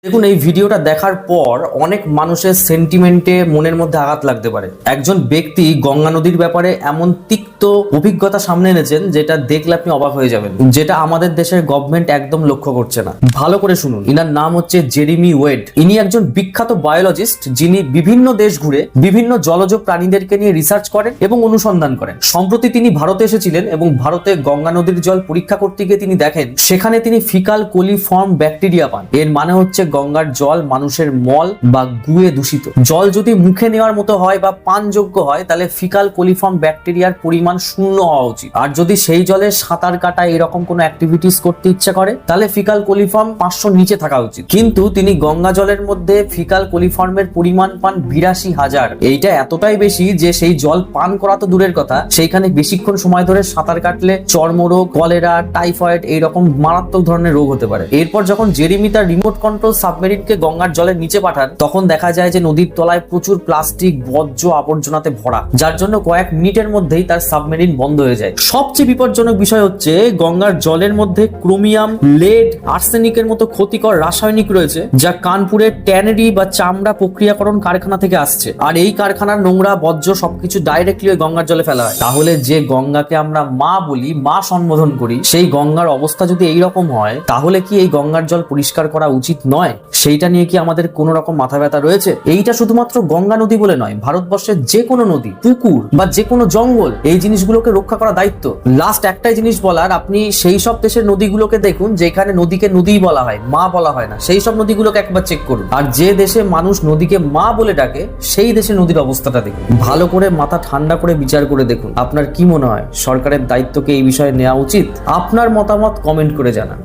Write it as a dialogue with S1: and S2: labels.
S1: দেখুন, এই ভিডিওটা দেখার পর অনেক মানুষের সেন্টিমেন্টে মনের মধ্যে আঘাত লাগতে পারে। একজন ব্যক্তি গঙ্গা নদীর ব্যাপারে এমন তিক্ত অভিজ্ঞতা সামনে এনেছেন যেটা দেখলে আপনি অবাক হয়ে যাবেন, যেটা আমাদের দেশের গভর্নমেন্ট একদম লক্ষ্য করছে না। ভালো করে শুনুন, ইনার নাম হচ্ছে জেরেমি ওয়েড। ইনি একজন বিখ্যাত বায়োলজিস্ট, যিনি বিভিন্ন দেশ ঘুরে বিভিন্ন জলজ প্রাণীদেরকে নিয়ে রিসার্চ করেন এবং অনুসন্ধান করেন। সম্প্রতি তিনি ভারতে এসেছিলেন এবং ভারতে গঙ্গা নদীর জল পরীক্ষা করতে গিয়ে তিনি দেখেন সেখানে তিনি ফিকাল কোলিফর্ম ব্যাকটেরিয়া পান। এর মানে হচ্ছে গঙ্গার জল মানুষের মল বা গুয়ে দূষিত। জল যদি মুখে নেওয়ার মতো হয় বা পানযোগ্য হয় তাহলে ফিকাল কোলিফর্ম ব্যাকটেরিয়ার পরিমাণ শূন্য হওয়া উচিত। আর যদি সেই জলে সাঁতার কাটা এরকম কোনো অ্যাক্টিভিটিস করতে ইচ্ছা করে তাহলে ফিকাল কোলিফর্ম 500 নিচে থাকা উচিত। কিন্তু তিনি গঙ্গা জলের মধ্যে ফিকাল কোলিফর্মের পরিমাণ পান 82,000। এইটা এতটাই বেশি যে সেই জল পান করা তো দূরের কথা, সেইখানে বেশিক্ষণ সময় ধরে সাঁতার কাটলে চর্মরোগ, কলেরা, টাইফয়েড এইরকম মারাত্মক ধরনের রোগ হতে পারে। এরপর যখন জেরেমি তার রিমোট কন্ট্রোল সাবমেরিনকে গঙ্গার জলের নিচে পাঠান তখন দেখা যায় যে নদীর তলায় প্রচুর প্লাস্টিক, বর্জ্য, আবর্জনাতে ভরা, যার জন্য কয়েক মিনিটের মধ্যেই তার সাবমেরিন বন্ধ হয়ে যায়। সবচেয়ে বিপজ্জনক বিষয় হচ্ছে গঙ্গার জলের মধ্যে ক্রোমিয়াম, লেড, আর্সেনিকের মতো ক্ষতিকর রাসায়নিক রয়েছে যা কানপুরের ট্যানারি বা চামড়া প্রক্রিয়াকরণ কারখানা থেকে আসছে। আর এই কারখানার নোংরা, বর্জ্য সবকিছু ডাইরেক্টলি ওই গঙ্গার জলে ফেলা হয়। তাহলে যে গঙ্গাকে আমরা মা বলি, মা সম্বোধন করি, সেই গঙ্গার অবস্থা যদি এইরকম হয় তাহলে কি এই গঙ্গার জল পরিষ্কার করা উচিত নয়? সেইটা নিয়ে কি আমাদের কোনো রকম মাথা ব্যথা রয়েছে? এইটা শুধুমাত্র গঙ্গা নদী বলে নয়, ভারতবর্ষের যে কোনো নদী, পুকুর বা যে কোনো জঙ্গল, এই জিনিসগুলোকে রক্ষা করা দায়িত্ব। লাস্ট একটাই জিনিস বলার, আপনি সেই সব দেশের নদীগুলোকে দেখুন যেখানে নদীকে নদীই বলা হয়, মা বলা হয় না, সেই সব নদীগুলোকে একবার চেক করুন। আর যে দেশে মানুষ নদীকে মা বলে ডাকে সেই দেশে নদীর অবস্থাটা দেখুন। ভালো করে মাথা ঠান্ডা করে বিচার করে দেখুন আপনার কি মনে হয় সরকারের দায়িত্বকে এই বিষয়ে নেওয়া উচিত? আপনার মতামত কমেন্ট করে জানান।